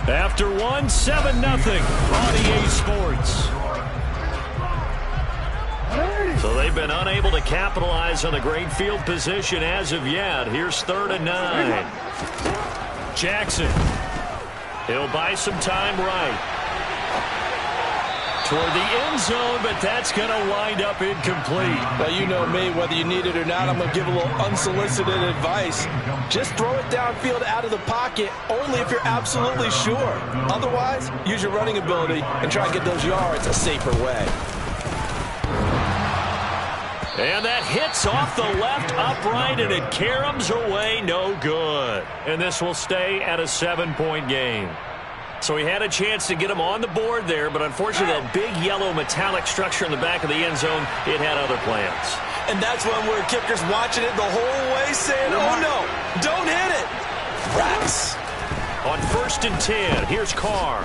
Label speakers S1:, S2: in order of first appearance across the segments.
S1: After one, 7-0 on EA Sports. So they've been unable to capitalize on the great field position as of yet. Here's 3rd and 9. Jackson. He'll buy some time right. Toward the end zone, but that's going to wind up incomplete.
S2: Well, you know me, whether you need it or not, I'm going to give a little unsolicited advice. Just throw it downfield out of the pocket, only if you're absolutely sure. Otherwise, use your running ability and try and get those yards a safer way.
S1: And that hits off the left upright, and it caroms away, no good. And this will stay at a 7-point game. So he had a chance to get him on the board there, but unfortunately that big yellow metallic structure in the back of the end zone, it had other plans.
S2: And that's when we're kickers watching it the whole way saying, oh no, don't hit it. Rats.
S1: On 1st and 10, here's Carr.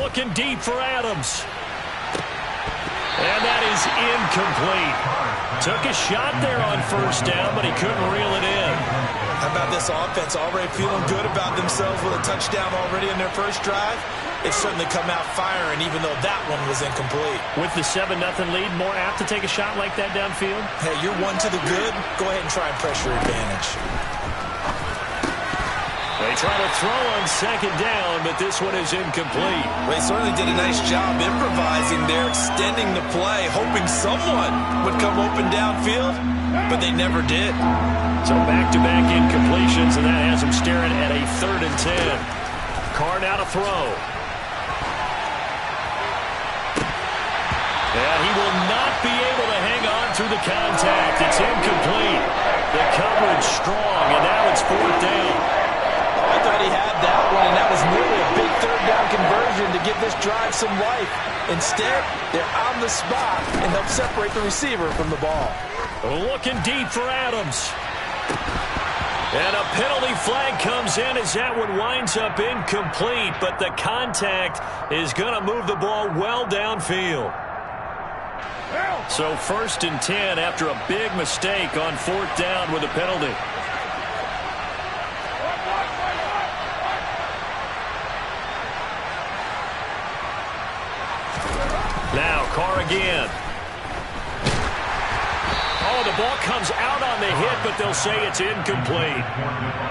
S1: Looking deep for Adams. And that is incomplete. Took a shot there on 1st down, but he couldn't reel it in.
S2: How about this offense already feeling good about themselves with a touchdown already in their first drive? They've certainly come out firing, even though that one was incomplete.
S1: With the 7-0 lead, more apt to take a shot like that downfield?
S2: Hey, you're one to the good. Go ahead and try and press your advantage.
S1: They try to throw on 2nd down, but this one is incomplete.
S2: Well, they certainly did a nice job improvising there, extending the play, hoping someone would come open downfield, but they never did.
S1: So back-to-back incompletions, and that has them staring at a 3rd and 10. Carr now to throw. And he will not be able to hang on through the contact. It's incomplete. The coverage strong, and now it's 4th down.
S2: I thought he had that one, and that was nearly a big 3rd down conversion to give this drive some life. Instead, they're on the spot and help separate the receiver from the ball.
S1: Looking deep for Adams. And a penalty flag comes in as that one winds up incomplete, but the contact is going to move the ball well downfield. So 1st and 10 after a big mistake on 4th down with a penalty. Now Carr again. Oh, the ball comes out on the hit, but they'll say it's incomplete.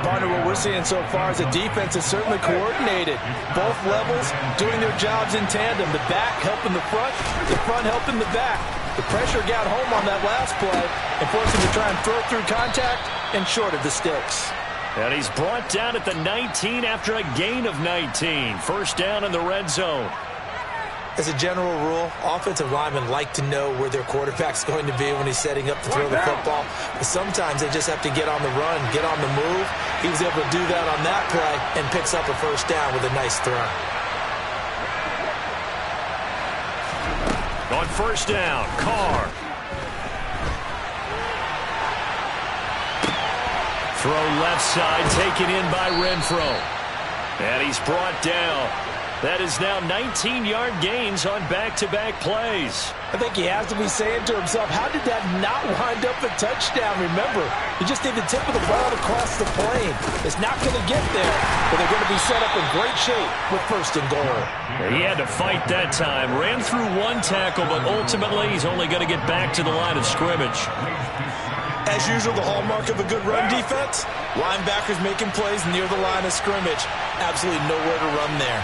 S2: Partner, what we're seeing so far is the defense is certainly coordinated. Both levels doing their jobs in tandem. The back helping the front helping the back. The pressure got home on that last play and forced him to try and throw through contact and short of the sticks.
S1: And he's brought down at the 19 after a gain of 19. 1st down in the red zone.
S2: As a general rule, offensive linemen like to know where their quarterback's going to be when he's setting up to throw the football. But sometimes they just have to get on the run, get on the move. He was able to do that on that play and picks up a 1st down with a nice throw.
S1: On 1st down, Carr. Throw left side, taken in by Renfro. And he's brought down. That is now 19-yard gains on back-to-back plays.
S2: I think he has to be saying to himself, how did that not wind up a touchdown? Remember, you just need the tip of the ball across the plane. It's not going to get there, but they're going to be set up in great shape with 1st and goal.
S1: He had to fight that time. Ran through one tackle, but ultimately he's only going to get back to the line of scrimmage.
S2: As usual, the hallmark of a good run defense, linebackers making plays near the line of scrimmage. Absolutely nowhere to run there.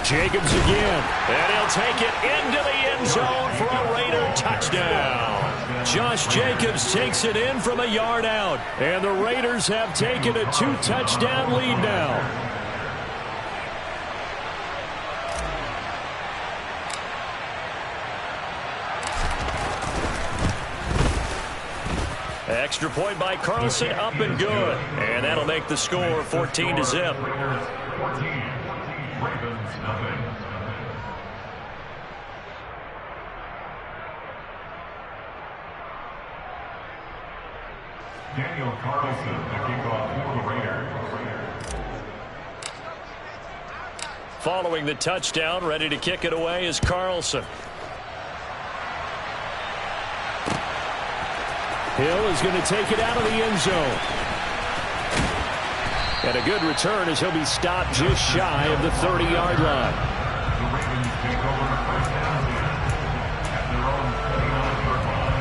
S1: Jacobs again, and he'll take it into the end zone for a Raider touchdown. Josh Jacobs takes it in from a yard out, and the Raiders have taken a 2-touchdown lead now. Extra point by Carlson, up and good. And that'll make the score 14-0.
S3: Daniel Carlson, the kickoff for the Raiders.
S1: Following the touchdown, ready to kick it away is Carlson. Hill is going to take it out of the end zone. And a good return as he'll be stopped just shy of the 30-yard line.
S3: The Ravens take over the first down at their own 39-yard line.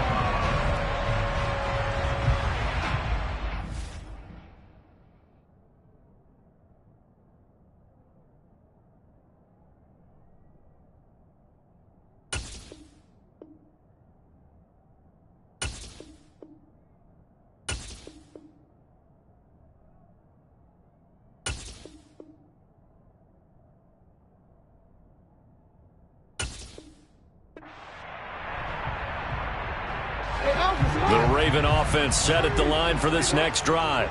S1: The Raven offense set at the line for this next drive.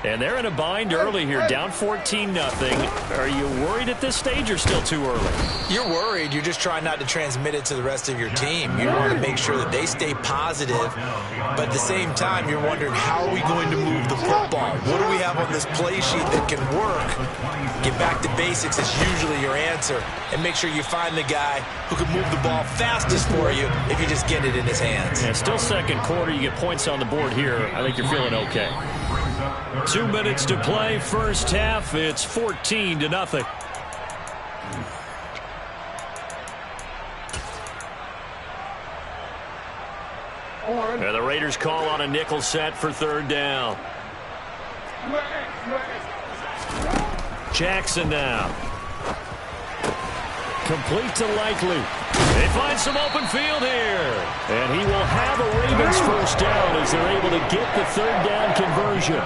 S1: And they're in a bind early here, down 14-0. Are you worried at this stage or still too early?
S2: You're worried. You're just trying not to transmit it to the rest of your team. You want to make sure that they stay positive, but at the same time, you're wondering, how are we going to move the football? What do we have on this play sheet that can work? Get back to basics is usually your answer, and make sure you find the guy who can move the ball fastest for you if you just get it in his hands.
S1: Yeah, still second quarter. You get points on the board here. I think you're feeling okay. 2 minutes to play, first half. It's 14-0. And the Raiders call on a nickel set for third down. Jackson now. Complete to Likely. They find some open field here. And he will have a Ravens first down as they're able to get the third down conversion.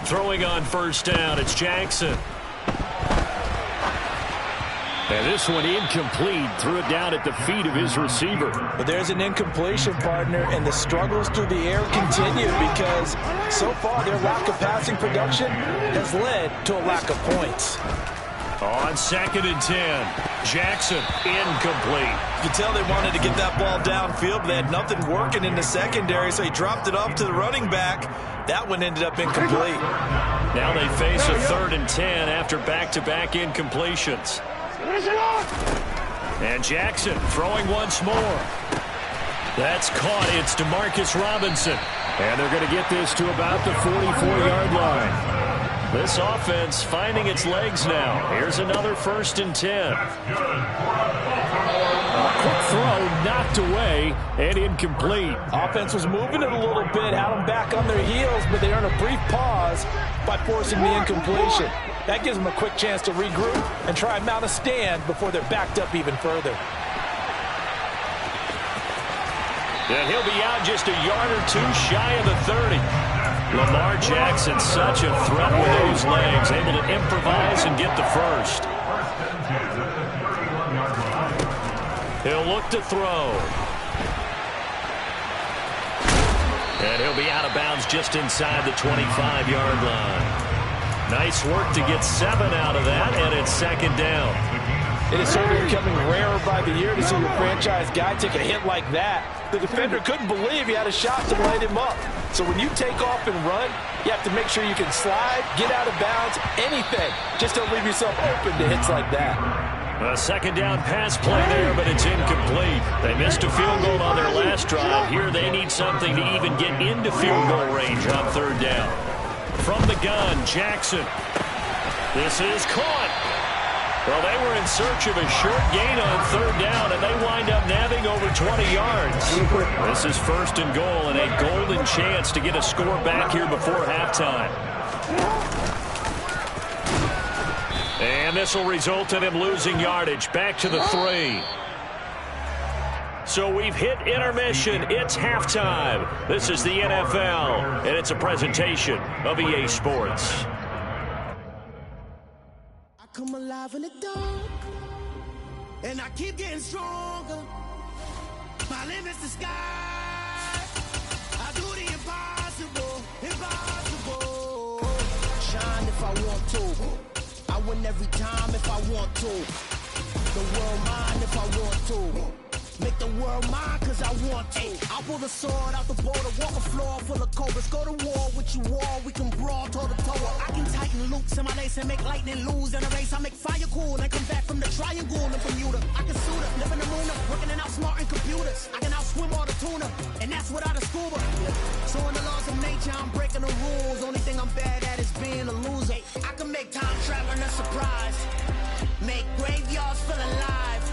S1: Throwing on first down, it's Jackson. And this one incomplete. Threw it down at the feet of his receiver.
S2: But there's an incompletion, partner, and the struggles through the air continue because so far their lack of passing production has led to a lack of points.
S1: On 2nd and 10, Jackson incomplete.
S2: You can tell they wanted to get that ball downfield, but they had nothing working in the secondary, so he dropped it off to the running back. That one ended up incomplete.
S1: Now they face a 3rd and 10 after back-to-back incompletions. And Jackson throwing once more. That's caught. It's DeMarcus Robinson. And they're going to get this to about the 44-yard line. This offense finding its legs now. Here's another 1st and 10. Quick throw knocked away and incomplete.
S2: Offense was moving it a little bit, had them back on their heels, but they earned a brief pause by forcing the incompletion. That gives them a quick chance to regroup and try and mount a stand before they're backed up even further.
S1: And he'll be out just a yard or two shy of the 30. Lamar Jackson, such a threat with those legs, able to improvise and get the first. He'll look to throw. And he'll be out of bounds just inside the 25-yard line. Nice work to get 7 out of that, and it's 2nd down.
S2: It is certainly becoming rarer by the year to see your franchise guy take a hit like that. The defender couldn't believe he had a shot to light him up. So when you take off and run, you have to make sure you can slide, get out of bounds, anything. Just don't leave yourself open to hits like that.
S1: A 2nd down pass play there, but it's incomplete. They missed a field goal on their last drive. Here they need something to even get into field goal range on 3rd down. From the gun, Jackson. This is caught. Well, they were in search of a short gain on 3rd down, and they wind up nabbing over 20 yards. This is 1st and goal, and a golden chance to get a score back here before halftime. And this will result in him losing yardage. Back to the 3. So we've hit intermission. It's halftime. This is the NFL, and it's a presentation of EA Sports.
S4: I come alive in the dark, and I keep getting stronger. My limit's the sky. I do the impossible, impossible. Shine if I want to. I win every time if I want to. The world mine if I want to. Make the world mine cause I want to. I'll pull the sword out the border, walk a floor full of cobras. Go to war with you all, we can brawl toe to toe. I can tighten loops in my lace and make lightning lose in a race. I make fire cool and come back from the triangle in Bermuda. I can suit up, live in the moon up, working and outsmarting computers. I can outswim all the tuna, and that's without a scuba. So in the laws of nature, I'm breaking the rules. Only thing I'm bad at is being a loser. I can make time traveling a surprise. Make graveyards feel alive.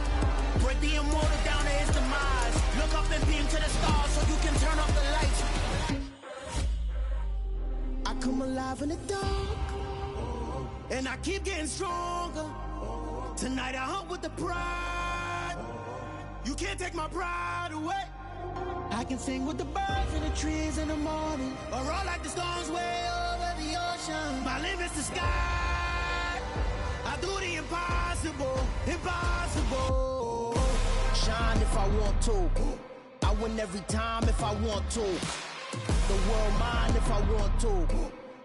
S4: Break the immortal down to his demise. Look up and beam to the stars so you can turn off the lights. I come alive in the dark, and I keep getting stronger. Tonight I hunt with the pride. You can't take my pride away. I can sing with the birds and the trees in the morning, or roll like the storms way over the ocean. My limit's the sky. I do the impossible, impossible. Shine if I want to. I win every time if I want to. The world mine if I want to.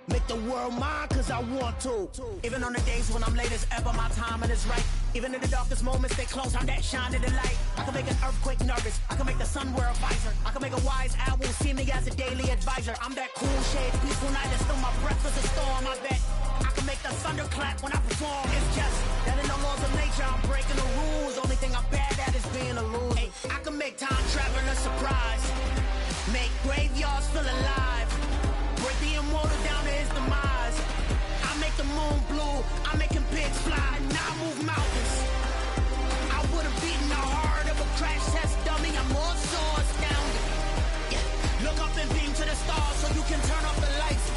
S4: Make the world mine cause I want to. Even on the days when I'm late as ever, my timing is right. Even in the darkest moments, they close, I'm that shine in the light. I can make an earthquake nervous, I can make the sun wear a visor. I can make a wise owl see me as a daily advisor. I'm that cool shade, peaceful night, and still my breath is a storm, I bet. I can make the thunder clap when I perform. It's just that in the laws of nature, I'm breaking the rules. Only thing I'm bad at is being a loser. Hey, I can make time traveling a surprise. Make graveyards feel alive. Break the immortal down to his demise. I make the moon blue, I'm making pigs fly. Now I move mountains. I would've beaten the heart of a crash test dummy. I'm more so astounded. Yeah. Look up and beam to the stars so you can turn off the lights.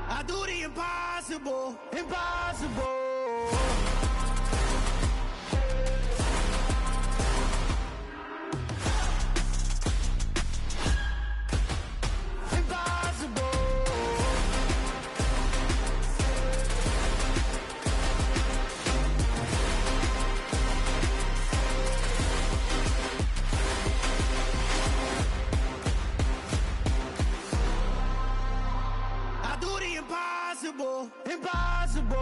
S4: I do the impossible, impossible. Impossible, impossible.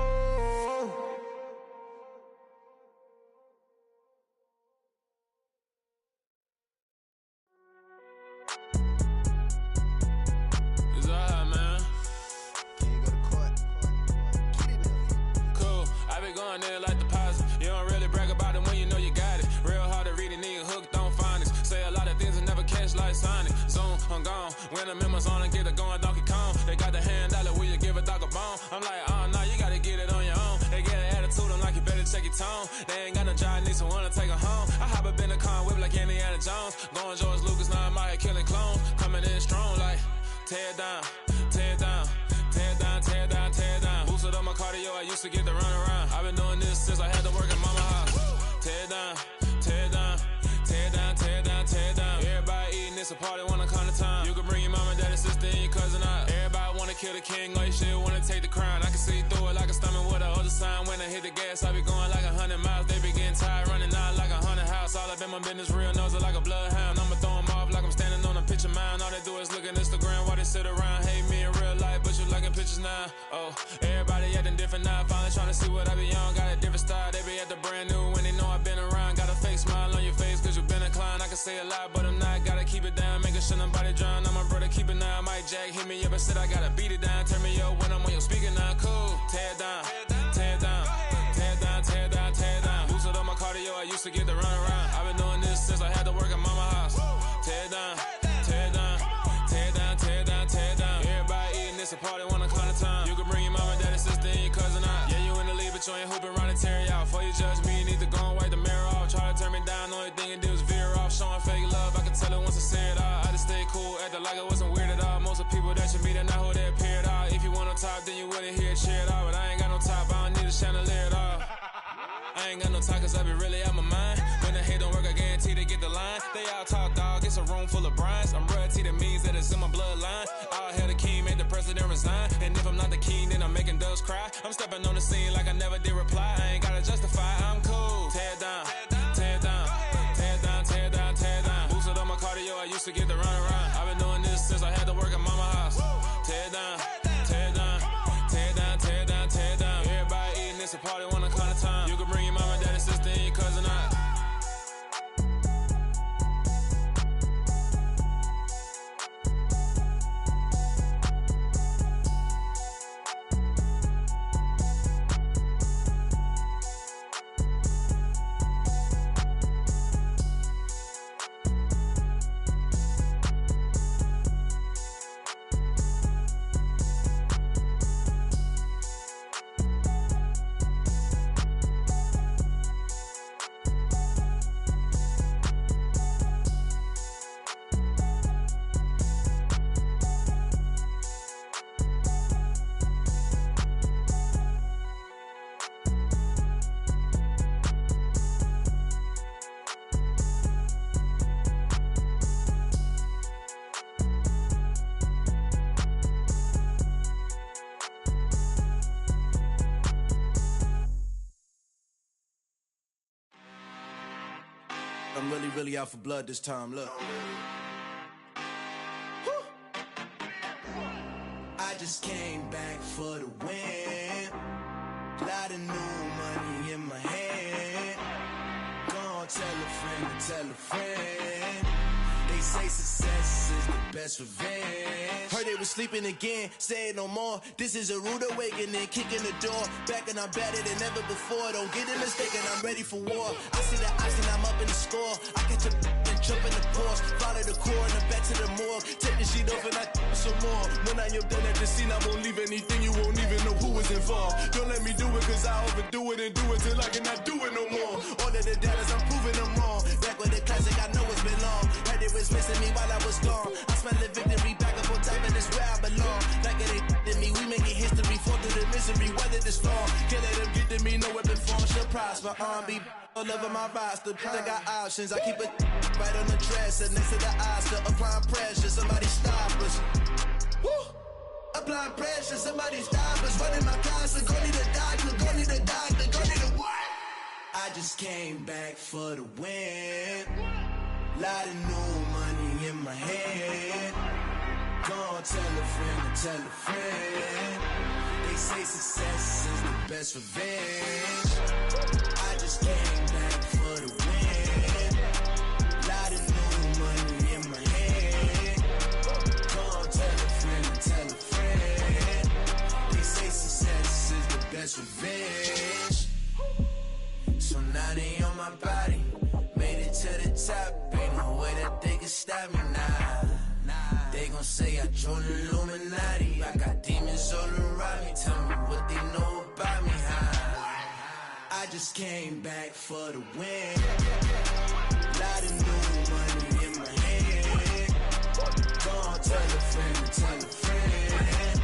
S5: It's alright, man.
S6: Can you go to court? Get it up.
S5: Cool. I be going there like deposit. You don't really brag about it when you know you got it. Real hard to read a nigga hooked, don't find it. Say a lot of things and never catch like Sonic. Zoom, I'm gone. When I'm in my zone and get it going Donkey Kong. They got the hand dollar, will you give a dog a bone? I'm like, oh, no, you gotta get it on your own. They get an attitude, I'm like, you better check your tone. They ain't got no job, need someone to take her home. I hop up in the car, whip like Indiana Jones. Going George Lucas, now I'm out here killing clones. Coming in strong like, tear down, tear down, tear down, tear down, tear down. Boosted up my cardio, I used to get to run around. I've been doing this since I had to work in mama house. Tear down, tear down, tear down, tear down, tear down. Everybody eating, it's a party, wanna come to time. You can bring your mama, daddy, sister, and your cousin out. Everybody wanna kill the king, or you shit wanna take the crown. I can see through it like a stomach with a other sign. When I hit the gas, I be going like 100 miles. They be getting tired, running out like 100 house. All up in my business, real nose like a bloodhound. I'ma throw them off like I'm standing on a picture mound. All they do is look at Instagram while they sit around. Hate me in real life, but you liking pictures now. Oh, everybody acting different now. Finally trying to see what I be on. Got a different style, they be at the brand new when they know I've been around. Got a fake smile on your face cause you been a clown. I can say a lot, but I'm not. Gotta keep it down, making sure nobody drown. I'm my brother, keep it now. Mike Jack hit me up and said I gotta beat it down. Turn me up when I'm on your speaker now. Cool, tear down, tear down, tear down, tear down, tear down. Boosted up my cardio, I used to get to run around. I've been doing this since I had to work at mama house. Tear down, tear down, tear down, tear down, tear down. Everybody eating, it's a party, wanna come to time. You can bring your mama, daddy, sister, and your cousin out. Yeah, you in the lead, but you ain't hooping around and tear out. Before you judge me, you need to go and wipe the mirror off. Try to turn me down, only thing you did was veer off. Showing fake love, I can tell it once I say it all. I just stay cool, acting like it wasn't weird at all. Most of the people that you meet are not who they appear at all. If you want on top, then you wouldn't hear it cheer at all. But I ain't got no top, I don't need a chandelier at all. I ain't got no talk cause I be really out my mind. When the hate don't work, I guarantee they get the line. They all talk dog, it's a room full of brinds. I'm royalty, that means that it's in my bloodline. All hell the king, made the president resign. And if I'm not the king, then I'm making doves cry. I'm stepping on the scene like I never did reply. I ain't gotta justify, I'm cool. Tear down, tear down, tear down, tear down, tear down. Boosted up my cardio, I used to get to run around. I've been doing this since I had to work at mama house. Tear down, tear down, tear
S4: really out for blood this time. Look. I just came back for the win. Lot of new money in my hand. Gonna tell a friend to tell a friend. They say success is the best revenge. Heard they was sleeping again, say it no more. This is a rude awakening, kicking the door. Back and I'm better than ever before. Don't get it mistaken, I'm ready for war. I see the option, I'm up in the score. I catch a and jump in the course. Follow the core and the back to the morgue. Take the sheet off and I some more. When I am done at the scene, I won't leave anything. You won't even know who was involved. Don't let me do it, cause I overdo it and do it till I cannot do it no more. All of the data's, I'm proving them wrong. Back with the classic, I know it's been long. Heard it was missing me while I was gone. I smell the victory back up on top, and it's where I belong. Like it ain't to me, we making history. Fall through the misery, weather this storm. Can't let them get to me, no weapon form shall prosper. R&B all over my roster, I got options. I keep it right on the dresser, next to the Oscar. Applying pressure, somebody stop us. Woo! Applying pressure, somebody stop us. Running my closet, go need a doctor, go need a doctor, go need a what? I just came back for the win. Lot of new money in my hand. Gonna tell a friend to tell a friend. They say success is the best revenge. I just came back for the win. Lot of new money in my hand. Gonna tell a friend to tell a friend. They say success is the best revenge. So now they on my body. Made it to the top. Ain't no way that they can stop me now. They gon' say I joined the Illuminati. I got demons all around me. Tell me what they know about me, huh? I just came back for the win. Lot of new money in my hand. Gonna tell a friend to tell a friend.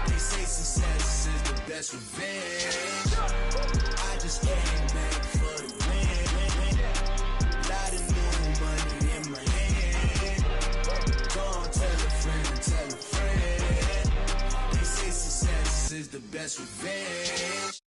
S4: They say success is the best revenge. I just came back for the win. Lot of new money in my hand. Gonna tell a friend to tell a friend. They say success is the best revenge.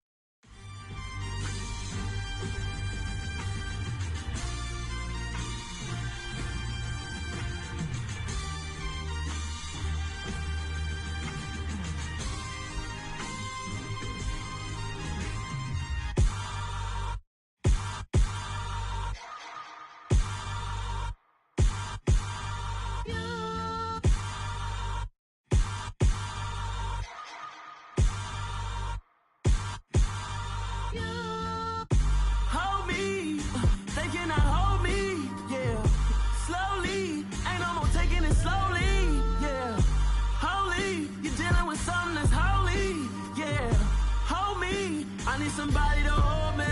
S7: Somebody to hold me.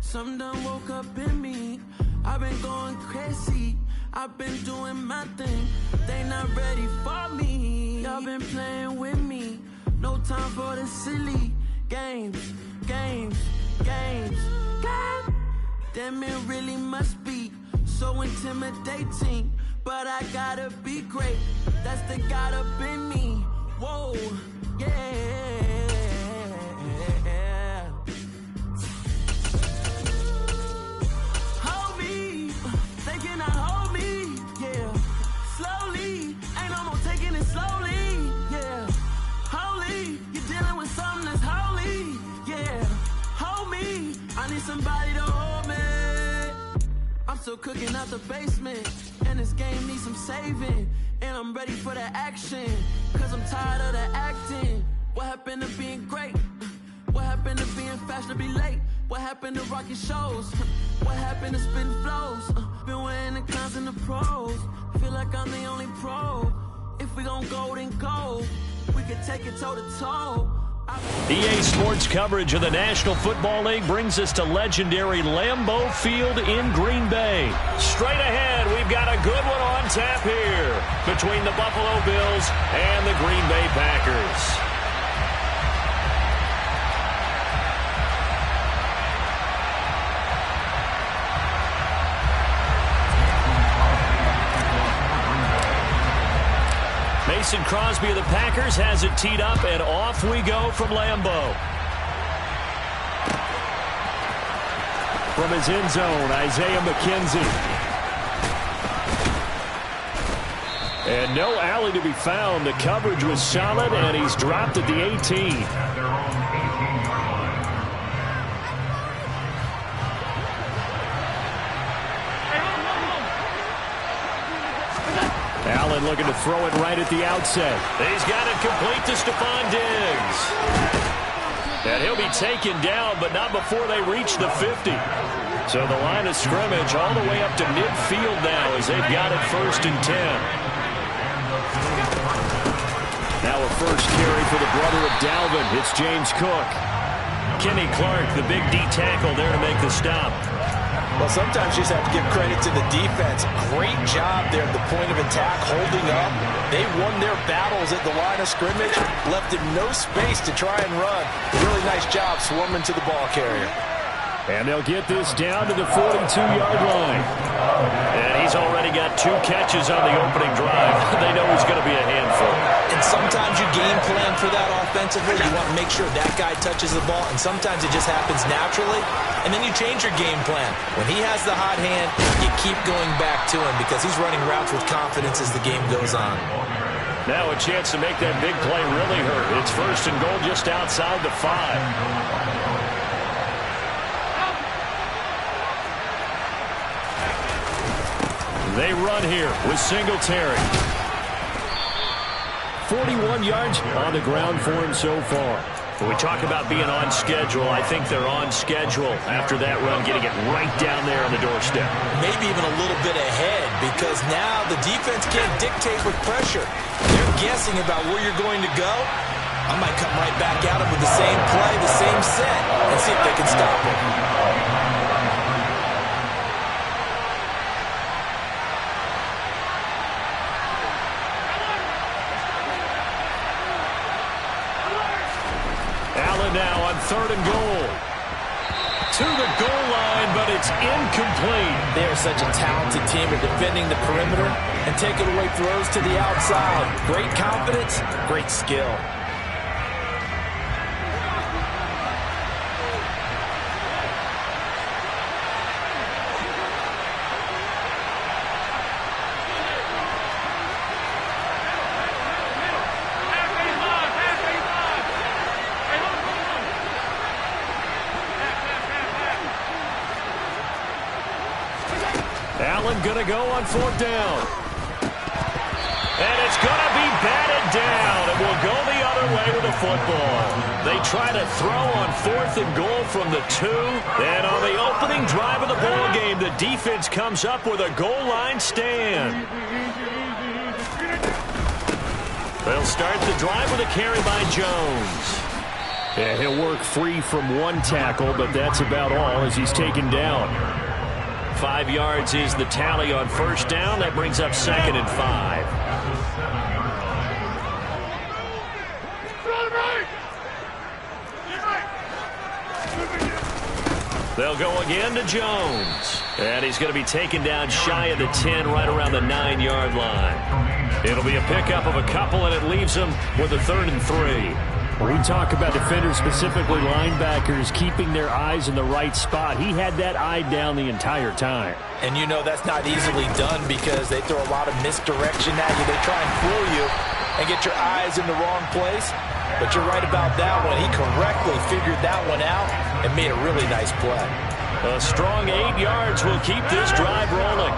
S7: Some done woke up in me. I've been going crazy. I've been doing my thing. They not ready for me. Y'all been playing with me. No time for the silly games. Damn, it really must be so intimidating. But I gotta be great. That's the God up in me. Whoa, yeah. Somebody to hold me. I'm still cooking out the basement, and this game needs some saving. And I'm ready for the action, cause I'm tired of the acting. What happened to being great? What happened to being fashionably late? What happened to rocking shows? What happened to spitting flows? Been wearing the clowns and the pros. Feel like I'm the only pro. If we gon' go, then go. We could take it toe to toe.
S1: EA Sports coverage of the National Football League brings us to legendary Lambeau Field in Green Bay. Straight ahead, we've got a good one on tap here between the Buffalo Bills and the Green Bay Packers. Mason Crosby of the Packers has it teed up, and off we go from Lambeau. From his end zone, Isaiah McKenzie. And no alley to be found. The coverage was solid, and he's dropped at the 18.
S3: At their own 18-yard line.
S1: Allen looking to throw it right at the outset. He's got it complete to Stephon Diggs. And he'll be taken down, but not before they reach the 50. So the line of scrimmage all the way up to midfield now as they've got it 1st and 10. Now a first carry for the brother of Dalvin. It's James Cook. Kenny Clark, the big D tackle there to make the stop.
S2: Well, sometimes you just have to give credit to the defense. Great job there at the point of attack, holding up. They won their battles at the line of scrimmage, left him no space to try and run. Really nice job swarming to the ball carrier.
S1: And they'll get this down to the 42-yard line. And he's already got 2 catches on the opening drive. They know he's going to be a handful.
S2: And sometimes you game plan for that offensively. You want to make sure that guy touches the ball, and sometimes it just happens naturally. And then you change your game plan. When he has the hot hand, you keep going back to him because he's running routes with confidence as the game goes on.
S1: Now a chance to make that big play really hurt. It's 1st and goal just outside the 5. They run here with Singletary. 41 yards on the ground for him so far. When we talk about being on schedule, I think they're on schedule after that run, getting it right down there on the doorstep.
S2: Maybe even a little bit ahead because now the defense can't dictate with pressure. They're guessing about where you're going to go. I might come right back at them with the same play, the same set, and see if they can stop it.
S1: Now on 3rd and goal. To the goal line, but it's incomplete.
S2: They are such a talented team at defending the perimeter and taking away throws to the outside. Great confidence, great skill.
S1: Allen going to go on 4th down. And it's going to be batted down. It will go the other way with the football. They try to throw on 4th and goal from the 2. And on the opening drive of the ball game, the defense comes up with a goal line stand. They'll start the drive with a carry by Jones. Yeah, he'll work free from 1 tackle, but that's about all as he's taken down. 5 yards is the tally on 1st down. That brings up 2nd and 5. They'll go again to Jones. And he's going to be taken down shy of the 10, right around the 9-yard line. It'll be a pickup of a couple, and it leaves him with a 3rd and 3. We talk about defenders, specifically linebackers, keeping their eyes in the right spot. He had that eye down the entire time.
S2: And you know that's not easily done because they throw a lot of misdirection at you. They try and fool you and get your eyes in the wrong place. But you're right about that one. He correctly figured that one out and made a really nice play.
S1: A strong 8 yards will keep this drive rolling.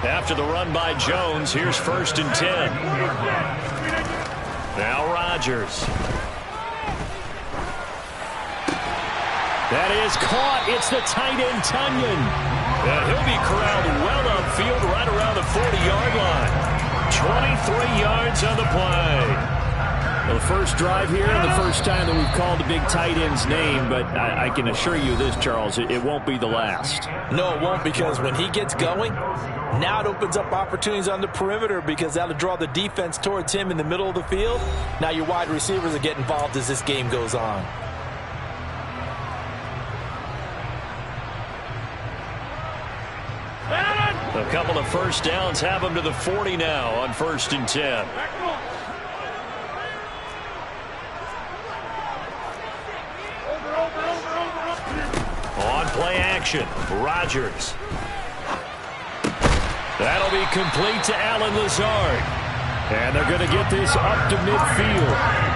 S1: After the run by Jones, here's 1st and 10. Now Rodgers. That is caught. It's the tight end, Tunyon. And he'll be corralled well upfield right around the 40-yard line. 23 yards on the play. Well, the first drive here and the first time that we've called the big tight end's name, but I can assure you this, Charles, it won't be the last.
S2: No, it won't, because when he gets going, now it opens up opportunities on the perimeter because that'll draw the defense towards him in the middle of the field. Now your wide receivers will get involved as this game goes on.
S1: A couple of first downs have them to the 40 now on 1st and 10. On play action. Rodgers. That'll be complete to Allen Lazard. And they're going to get this up to midfield.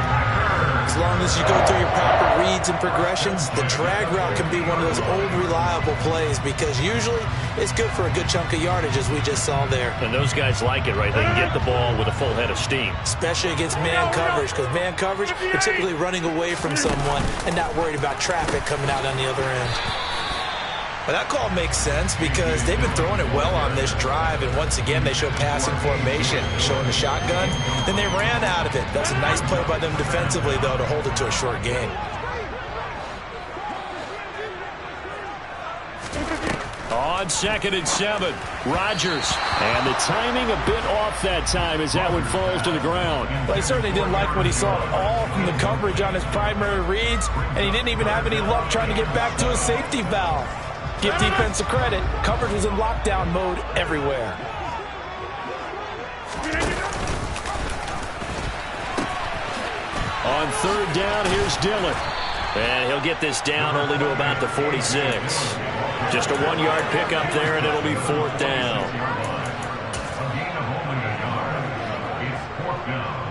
S2: As long as you go through your proper reads and progressions, the drag route can be one of those old reliable plays because usually it's good for a good chunk of yardage, as we just saw there.
S1: And those guys like it, right? They can get the ball with a full head of steam.
S2: Especially against man coverage, because man coverage, you're typically running away from someone and not worried about traffic coming out on the other end. But that call makes sense because they've been throwing it well on this drive, and once again they show passing formation, showing the shotgun. Then they ran out of it. That's a nice play by them defensively, though, to hold it to a short gain.
S1: On 2nd and 7, Rodgers. And the timing a bit off that time as that one falls to the ground.
S2: Well, he certainly didn't like what he saw at all from the coverage on his primary reads, and he didn't even have any luck trying to get back to a safety valve. Give defense a credit. Coverage was in lockdown mode everywhere.
S1: On 3rd down, here's Dillon. And he'll get this down only to about the 46. Just a 1-yard pickup there, and it'll be 4th down.
S3: A gain of only a yard. It's 4th down.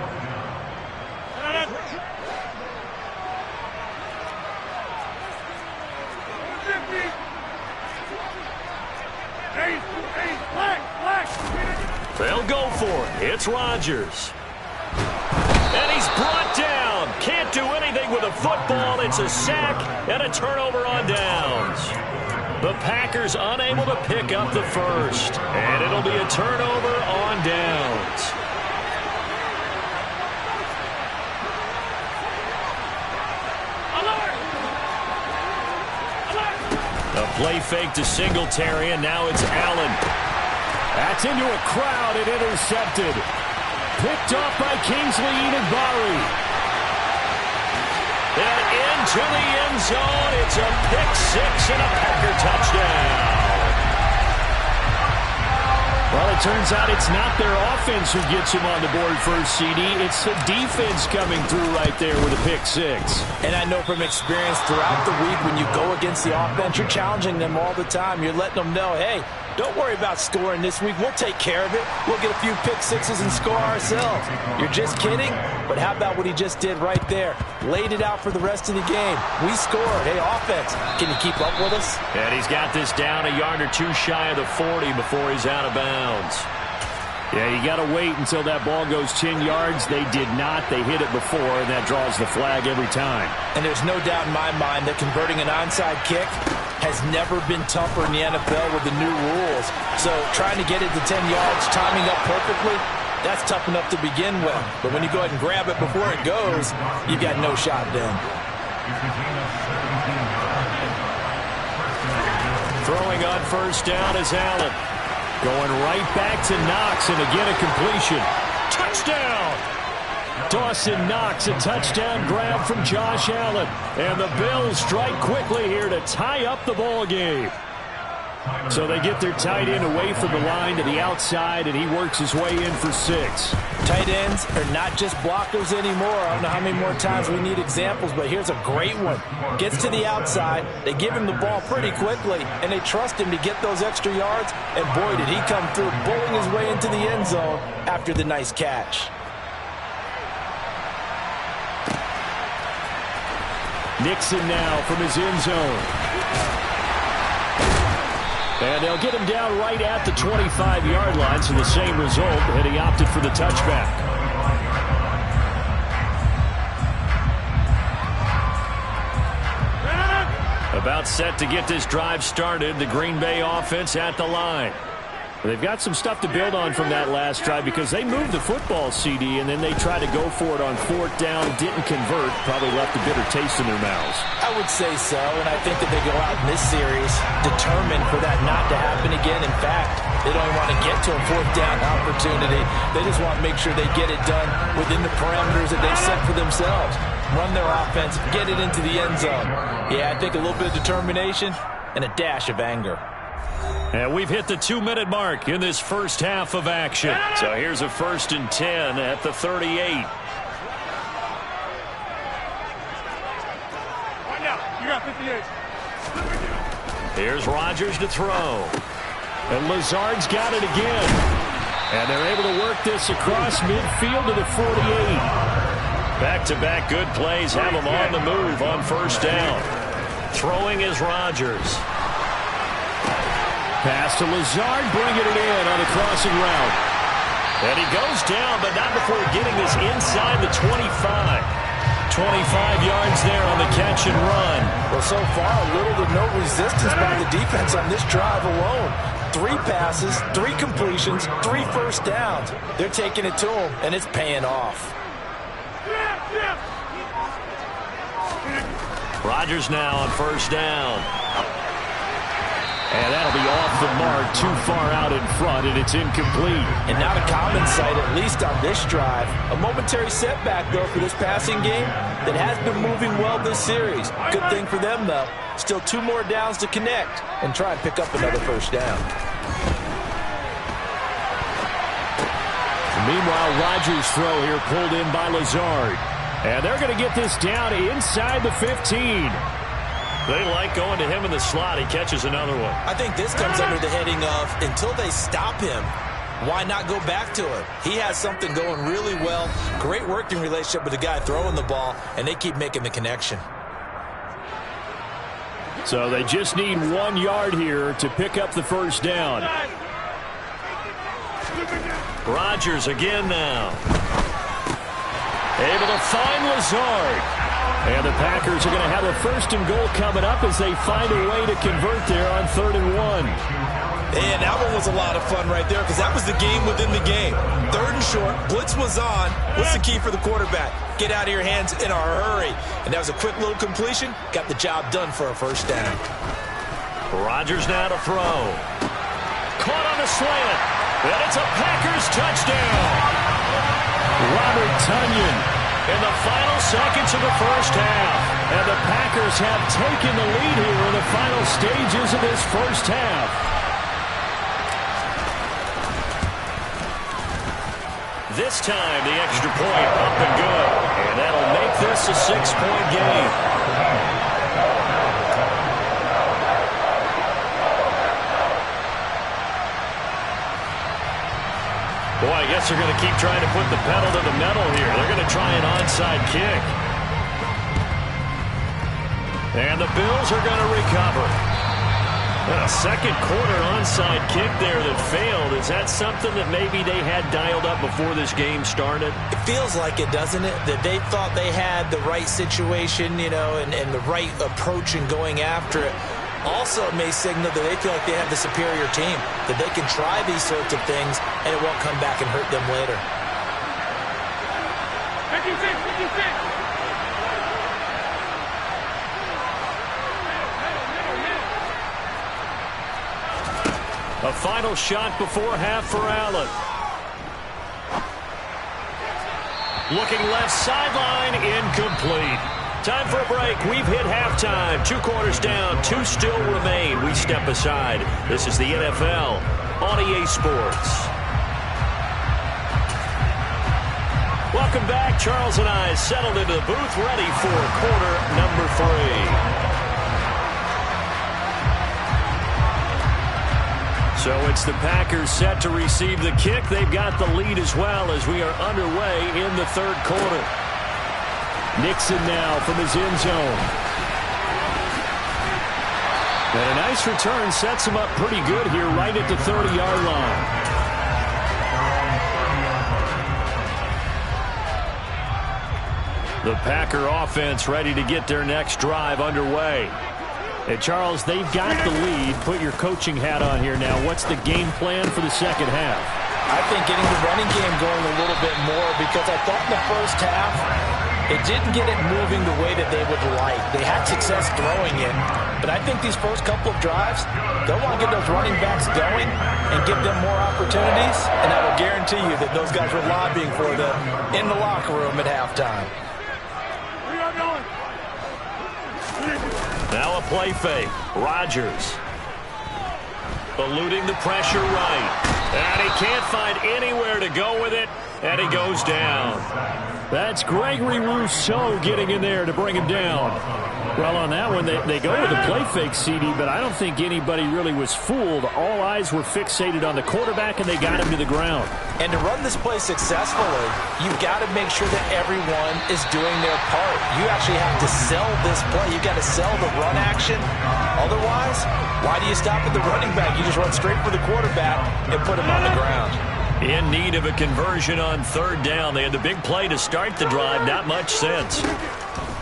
S1: They'll go for it. It's Rodgers. And he's brought down. Can't do anything with a football. It's a sack and a turnover on downs. The Packers unable to pick up the first. And it'll be a turnover on downs. A play fake to Singletary, and now it's Allen. That's into a crowd and intercepted. Picked off by Kingsley Enagbari. And into the end zone. It's a pick-6 and a Packer touchdown. Well, it turns out it's not their offense who gets him on the board first, CD. It's the defense coming through right there with a pick-6.
S2: And I know from experience throughout the week when you go against the offense, you're challenging them all the time. You're letting them know, hey, don't worry about scoring this week. We'll take care of it. We'll get a few pick-6s and score ourselves. You're just kidding? But how about what he just did right there? Laid it out for the rest of the game. We scored. Hey, offense, can you keep up with us?
S1: And he's got this down a yard or two shy of the 40 before he's out of bounds. Yeah, you got to wait until that ball goes 10 yards. They did not. They hit it before, and that draws the flag every time.
S2: And there's no doubt in my mind that converting an onside kick has never been tougher in the NFL with the new rules. So trying to get it to 10 yards, timing up perfectly, that's tough enough to begin with. But when you go ahead and grab it before it goes, you've got no shot then.
S1: Throwing on 1st down is Allen. Going right back to Knox, and again a completion. Touchdown! Dawson Knox, a touchdown grab from Josh Allen. And the Bills strike quickly here to tie up the ball game. So they get their tight end away from the line to the outside, and he works his way in for 6.
S2: Tight ends are not just blockers anymore. I don't know how many more times we need examples, but here's a great one. Gets to the outside, they give him the ball pretty quickly, and they trust him to get those extra yards, and boy, did he come through, bowling his way into the end zone after the nice catch.
S1: Nixon now from his end zone. And they'll get him down right at the 25-yard line, so the same result, and he opted for the touchback. About set to get this drive started, the Green Bay offense at the line. They've got some stuff to build on from that last drive because they moved the football, CD, and then they tried to go for it on 4th down, didn't convert, probably left a bitter taste in their mouths.
S2: I would say so, and I think that they go out in this series determined for that not to happen again. In fact, they don't want to get to a 4th down opportunity. They just want to make sure they get it done within the parameters that they've set for themselves. Run their offense, get it into the end zone. Yeah, I think a little bit of determination and a dash of anger.
S1: And we've hit the 2-minute mark in this first half of action. So here's a 1st and 10 at the 38.
S3: Right now, you got 58.
S1: Here's Rodgers to throw. And Lazard's got it again. And they're able to work this across midfield to the 48. Back-to-back good plays have them on the move on first down. Throwing is Rodgers. Pass to Lazard, bringing it in on the crossing route. And he goes down, but not before getting this inside the 25. 25 yards there on the catch and run.
S2: Well, so far, little to no resistance by the defense on this drive alone. 3 passes, 3 completions, 3 first downs. They're taking it to him, and it's paying off.
S1: Rodgers now on first down. And that'll be off the mark, too far out in front, and it's incomplete.
S2: And not a common sight, at least on this drive. A momentary setback, though, for this passing game that has been moving well this series. Good thing for them, though. Still 2 more downs to connect and try and pick up another first down.
S1: Meanwhile, Rodgers' throw here pulled in by Lazard. And they're going to get this down inside the 15. They like going to him in the slot. He catches another one.
S2: I think this comes under the heading of, until they stop him, why not go back to him? He has something going really well. Great working relationship with the guy throwing the ball, and they keep making the connection.
S1: So they just need 1 yard here to pick up the first down. Rodgers again now. Able to find Lazard. And the Packers are going to have a first and goal coming up as they find a way to convert there on 3rd and 1.
S2: And that one was a lot of fun right there because that was the game within the game. 3rd and short, blitz was on. What's the key for the quarterback? Get out of your hands in a hurry. And that was a quick little completion. Got the job done for a first down.
S1: Rodgers now to throw. Caught on the slant. And it's a Packers touchdown. Robert Tonyan in the final seconds of the first half. And the Packers have taken the lead here in the final stages of this first half. This time, the extra point up and good. And that'll make this a 6-point game. Boy, I guess they're going to keep trying to put the pedal to the metal here. They're going to try an onside kick. And the Bills are going to recover. And a second quarter onside kick there that failed. Is that something that maybe they had dialed up before this game started?
S2: It feels like it, doesn't it? That they thought they had the right situation, you know, and the right approach in going after it. Also, it may signal that they feel like they have the superior team, that they can try these sorts of things, and it won't come back and hurt them later.
S1: A final shot before half for Allen. Looking left sideline, incomplete. Time for a break. We've hit halftime. 2 quarters down, 2 still remain. We step aside. This is the NFL on EA Sports. Welcome back. Charles and I settled into the booth, ready for quarter number 3. So it's the Packers set to receive the kick. They've got the lead as well as we are underway in the 3rd quarter. Nixon now from his end zone. And a nice return sets him up pretty good here right at the 30-yard line. The Packer offense ready to get their next drive underway. And Charles, they've got the lead. Put your coaching hat on here now. What's the game plan for the second half?
S2: I think getting the running game going a little bit more because I thought in the first half it didn't get it moving the way that they would like. They had success throwing it, but I think these first couple of drives, they'll want to get those running backs going and give them more opportunities, and I will guarantee you that those guys were lobbying for them in the locker room at halftime.
S1: Now a play fake. Rodgers eluding the pressure right. And he can't find anywhere to go with it. And he goes down. That's Gregory Rousseau getting in there to bring him down. Well, on that one, they go with the play fake, CD, but I don't think anybody really was fooled. All eyes were fixated on the quarterback, and they got him to the ground.
S2: And to run this play successfully, you've got to make sure that everyone is doing their part. You actually have to sell this play. You've got to sell the run action. Otherwise, why do you stop at the running back? You just run straight for the quarterback and put him on the ground.
S1: In need of a conversion on third down. They had the big play to start the drive. Not much sense.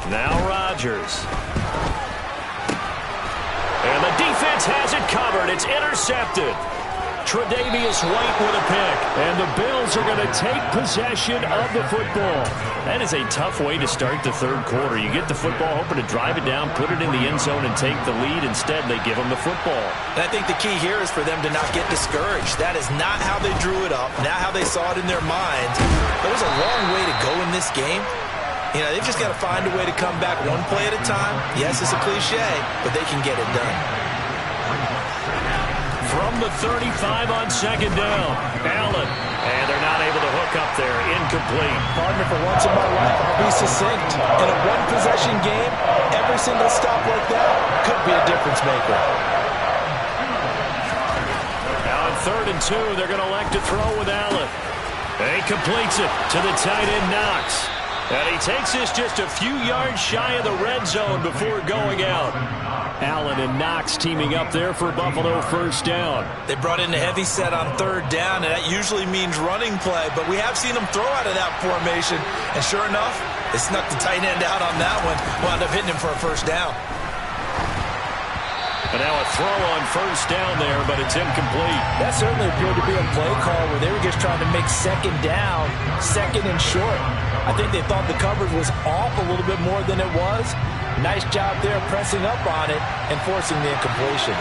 S1: Now Rodgers. And the defense has it covered. It's intercepted. Tre'Davious White with a pick. And the Bills are going to take possession of the football. That is a tough way to start the third quarter. You get the football, hoping to drive it down, put it in the end zone, and take the lead. Instead, they give them the football.
S2: And I think the key here is for them to not get discouraged. That is not how they drew it up, not how they saw it in their minds. There's a long way to go in this game. You know, they've just got to find a way to come back one play at a time. Yes, it's a cliche, but they can get it done.
S1: From the 35 on second down, Allen. And they're not able to hook up there. Incomplete.
S2: Partner, for once in my life, I'll be succinct. In a one-possession game, every single stop like that could be a difference maker.
S1: Now on 3rd and 2, they're going to elect to throw with Allen. And he completes it to the tight end, Knox. And he takes this just a few yards shy of the red zone before going out. Allen and Knox teaming up there for Buffalo first down.
S2: They brought in a heavy set on 3rd down, and that usually means running play, but we have seen them throw out of that formation. And sure enough, they snuck the tight end out on that one, wound up hitting him for a first down.
S1: And now a throw on first down there, but it's incomplete.
S2: That certainly appeared to be a play call where they were just trying to make second down, second and short. I think they thought the coverage was off a little bit more than it was. Nice job there pressing up on it and forcing the incompletion.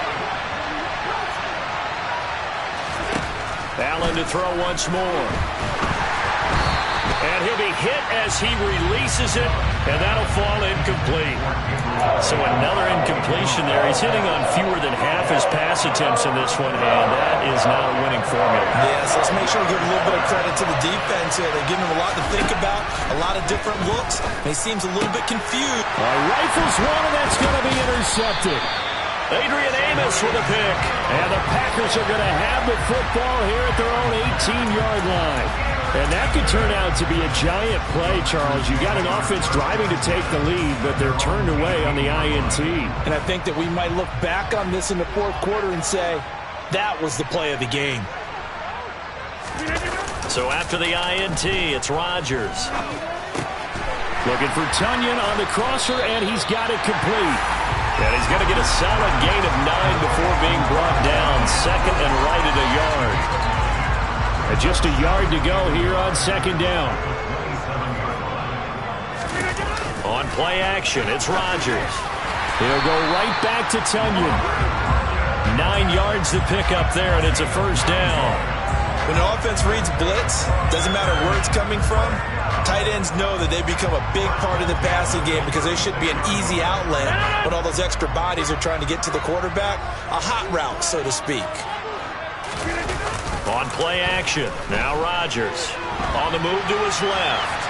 S1: Allen to throw once more. And he'll be hit as he releases it, and that'll fall incomplete. So another incompletion there. He's hitting on fewer than half his pass attempts in this one, and that is not a winning formula.
S2: Yes, let's make sure we give a little bit of credit to the defense here. They're giving him a lot to think about, a lot of different looks, and he seems a little bit confused.
S1: Rifles one, and that's going to be intercepted. Adrian Amos with a pick. And the Packers are going to have the football here at their own 18-yard line. And that could turn out to be a giant play, Charles. You got an offense driving to take the lead, but they're turned away on the INT.
S2: And I think that we might look back on this in the fourth quarter and say, that was the play of the game.
S1: So after the INT, it's Rodgers. Looking for Tunyon on the crosser, and he's got it complete. And he's going to get a solid gain of 9 before being brought down. Second and right at a yard. And just a yard to go here on second down. On play action, it's Rodgers. He'll go right back to Tunyon. 9 yards to pick up there, and it's a first down.
S2: When the offense reads blitz, doesn't matter where it's coming from, tight ends know that they become a big part of the passing game because they should be an easy outlet when all those extra bodies are trying to get to the quarterback. A hot route, so to speak.
S1: On play action, now Rodgers on the move to his left.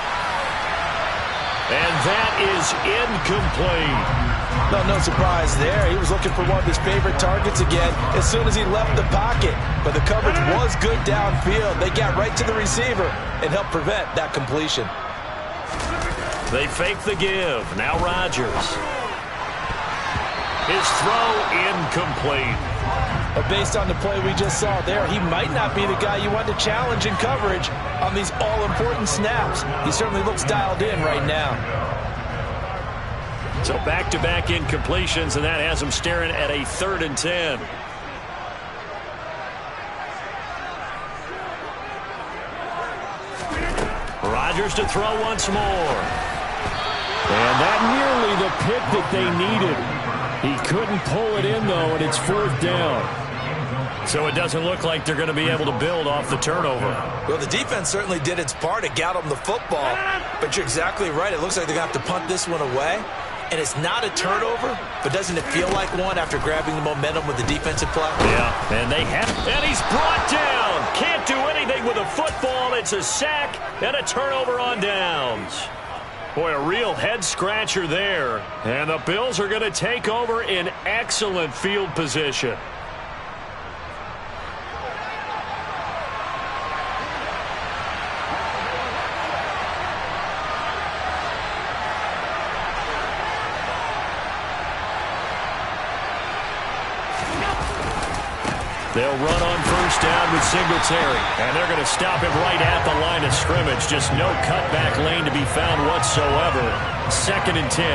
S1: And that is incomplete.
S2: No surprise there. He was looking for one of his favorite targets again as soon as he left the pocket. But the coverage was good downfield. They got right to the receiver and helped prevent that completion.
S1: They fake the give. Now Rodgers. His throw incomplete.
S2: But based on the play we just saw there, he might not be the guy you want to challenge in coverage on these all-important snaps. He certainly looks dialed in right now.
S1: So back-to-back incompletions, and that has him staring at a 3rd and 10. Rodgers to throw once more. And that nearly the pick that they needed. He couldn't pull it in, though, and it's 4th down. So it doesn't look like they're going to be able to build off the turnover.
S2: Well, the defense certainly did its part. It got them the football. But you're exactly right. It looks like they're going to have to punt this one away. And it's not a turnover, but doesn't it feel like one after grabbing the momentum with the defensive play?
S1: Yeah, and they have. And he's brought down. Can't do anything with a football. It's a sack and a turnover on downs. Boy, a real head-scratcher there. And the Bills are going to take over in excellent field position. They'll run on first down with Singletary. And they're going to stop him right at the line of scrimmage. Just no cutback lane to be found whatsoever. 2nd and 10.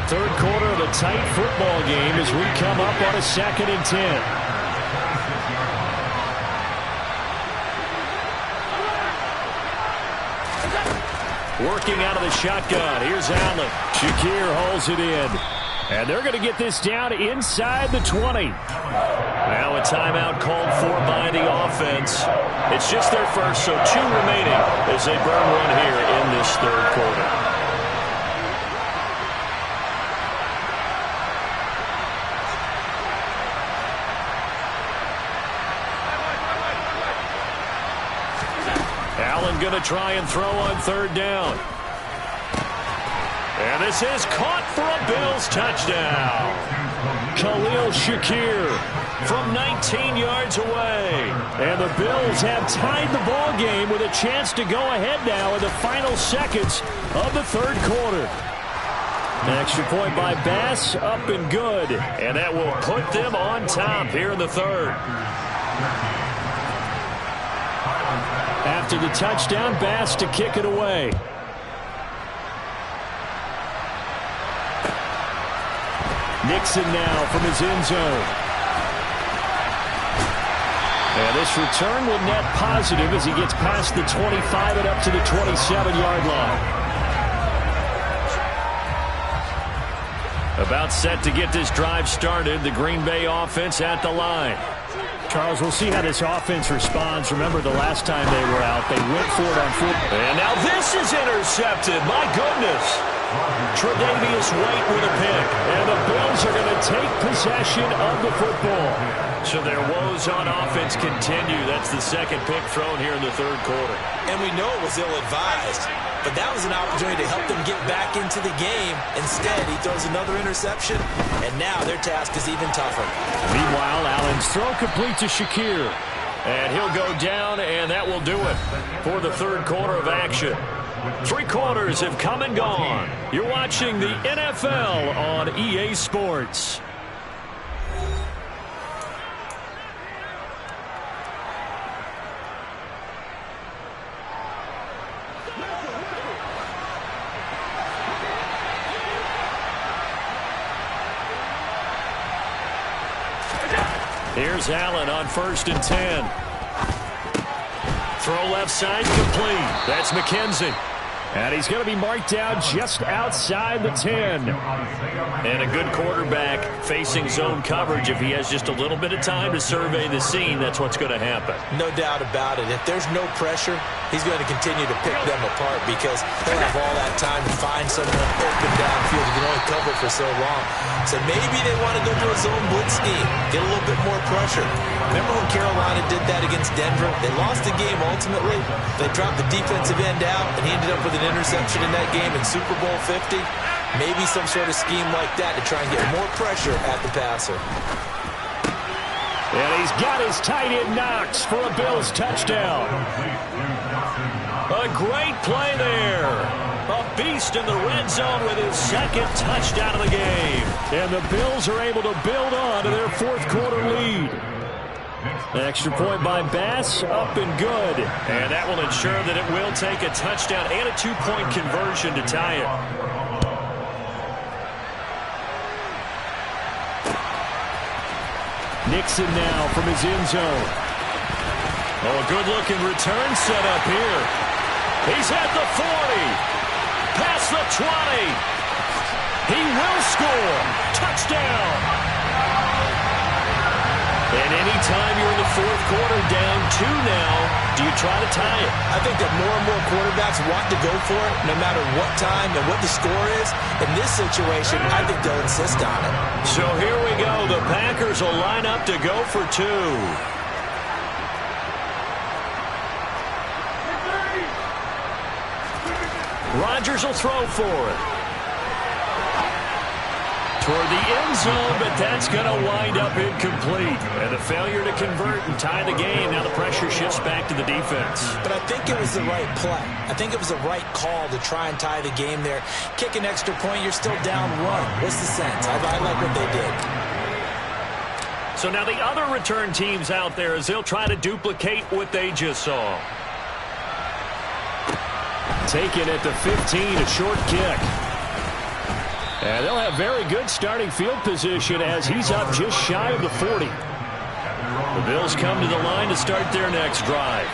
S1: Third quarter of a tight football game as we come up on a 2nd and 10. Working out of the shotgun. Here's Allen. Shakir holds it in. And they're going to get this down inside the 20. Now a timeout called for by the offense. It's just their first, so 2 remaining as they burn one here in this third quarter. Allen going to try and throw on third down. And this is caught for a Bills touchdown. Khalil Shakir from 19 yards away. And the Bills have tied the ball game with a chance to go ahead now in the final seconds of the third quarter. An extra point by Bass, up and good. And that will put them on top here in the third. After the touchdown, Bass to kick it away. Nixon now from his end zone. And this return will net positive as he gets past the 25 and up to the 27-yard line. About set to get this drive started. The Green Bay offense at the line.
S8: Charles, we'll see how this offense responds. Remember the last time they were out, they went for it on foot.
S1: And now this is intercepted. My goodness. Tre'Davious White with a pick. And the Bills are going to take possession of the football. So their woes on offense continue. That's the second pick thrown here in the third quarter.
S2: And we know it was ill-advised. But that was an opportunity to help them get back into the game. Instead, he throws another interception, and now their task is even tougher.
S1: Meanwhile, Allen's throw complete to Shakir. And he'll go down, and that will do it for the third quarter of action. 3 quarters have come and gone. You're watching the NFL on EA Sports. Here's Allen on 1st and 10. Throw left side complete. That's McKenzie. And he's going to be marked down just outside the 10. And a good quarterback facing zone coverage. If he has just a little bit of time to survey the scene, that's what's going to happen.
S2: No doubt about it. If there's no pressure, he's going to continue to pick them apart because he'll have all that time to find someone open downfield. He can only cover for so long. So maybe they want to go to a zone blitz scheme, get a little bit more pressure. Remember when Carolina did that against Denver? They lost the game ultimately. They dropped the defensive end out, and he ended up with an interception in that game in Super Bowl 50. Maybe some sort of scheme like that to try and get more pressure at the passer.
S1: And he's got his tight end Knox for a Bills touchdown. A great play there. A beast in the red zone with his second touchdown of the game. And the Bills are able to build on to their fourth quarter lead. An extra point by Bass, up and good. And that will ensure that it will take a touchdown and a 2-point conversion to tie it. Nixon now from his end zone. Oh, a good-looking return set up here. He's at the 40. Past the 20. He will score. Touchdown. And anytime you're in the fourth quarter, down 2 now, do you try to tie it?
S2: I think that more and more quarterbacks want to go for it, no matter what time and what the score is. In this situation, I think they'll insist on it. So
S1: here we go. The Packers will line up to go for 2. Rodgers will throw for it. Toward the end zone, but that's going to wind up incomplete. And the failure to convert and tie the game. Now the pressure shifts back to the defense.
S2: But I think it was the right play. I think it was the right call to try and tie the game there. Kick an extra point, you're still down 1. What's the sense? I like what they did.
S1: So now the other return teams out there as they'll try to duplicate what they just saw.
S8: Taken at the 15, a short kick. And they'll have very good starting field position as he's up just shy of the 40. The Bills come to the line to start their next drive.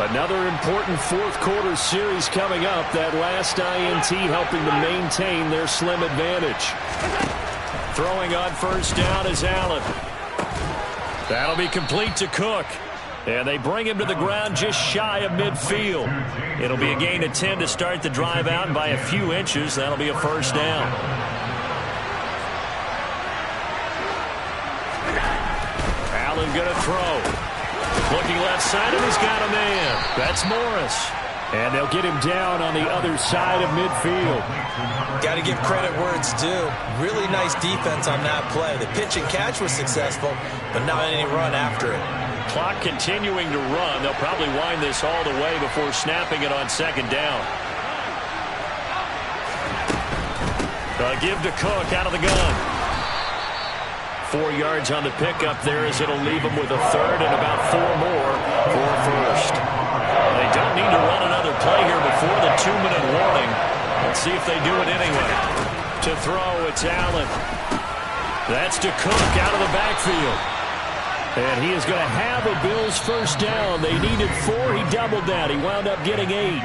S8: Another important fourth quarter series coming up. That last INT helping to maintain their slim advantage. Throwing on first down is Allen.
S1: That'll be complete to Cook. And they bring him to the ground just shy of midfield. It'll be a gain of 10 to start the drive out, and by a few inches, that'll be a first down. Allen going to throw. Looking left side, and he's got a man. That's Morris.
S8: And they'll get him down on the other side of midfield.
S2: Got to give credit where it's due. Really nice defense on that play. The pitch and catch was successful, but not any run after it.
S1: Clock continuing to run. They'll probably wind this all the way before snapping it on second down. Give to Cook out of the gun. 4 yards on the pickup there as it'll leave him with a third and about 4 more for a first. They don't need to run another play here before the 2-minute warning. Let's see if they do it anyway. To throw, it's Allen. That's to Cook out of the backfield. And he is going to have a Bills first down. They needed 4. He doubled that. He wound up getting 8.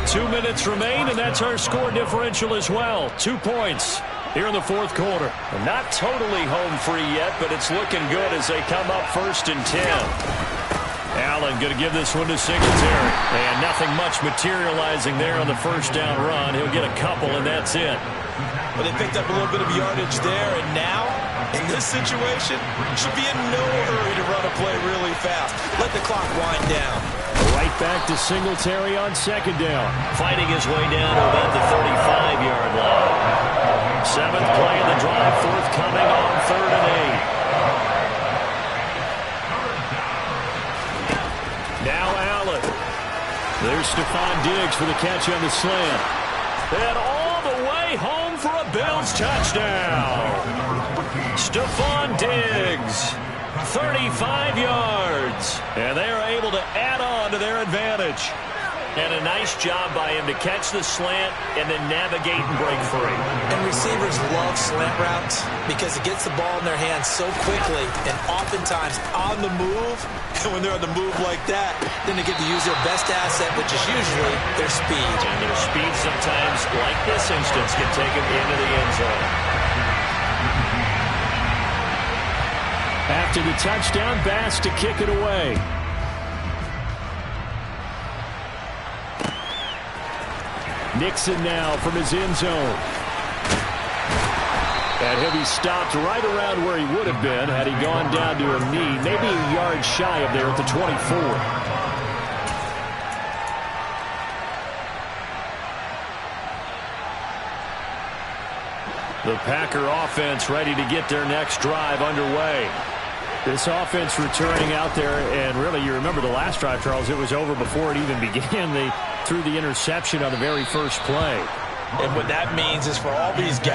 S1: 2 minutes remain, and that's our score differential as well. 2 points here in the fourth quarter. Not totally home free yet, but it's looking good as they come up first and 10. Allen going to give this one to Singletary. And nothing much materializing there on the first down run. He'll get a couple, and that's it.
S2: But they picked up a little bit of yardage there, and now, in this situation, should be in no hurry to run a play really fast. Let the clock wind down.
S8: Right back to Singletary on second down.
S1: Fighting his way down to about the 35-yard line. 7th play of the drive, forthcoming on 3rd and 8. Now Allen. There's Stephon Diggs for the catch on the slant. And all the way home for a Bills touchdown. Stephon Diggs, 35 yards. And they are able to add on to their advantage. And a nice job by him to catch the slant and then navigate and break free.
S2: And receivers love slant routes because it gets the ball in their hands so quickly and oftentimes on the move. And when they're on the move like that, then they get to use their best asset, which is usually their speed.
S1: And their speed sometimes, like this instance, can take them into the end zone.
S8: After the touchdown, Bass to kick it away. Nixon now from his end zone. And he'll be stopped right around where he would have been had he gone down to a knee, maybe a yard shy of there at the 24.
S1: The Packer offense ready to get their next drive underway.
S8: This offense returning out there, and really, you remember the last drive, Charles, it was over before it even began. They threw the interception on the very first play.
S2: And what that means is for all these guys,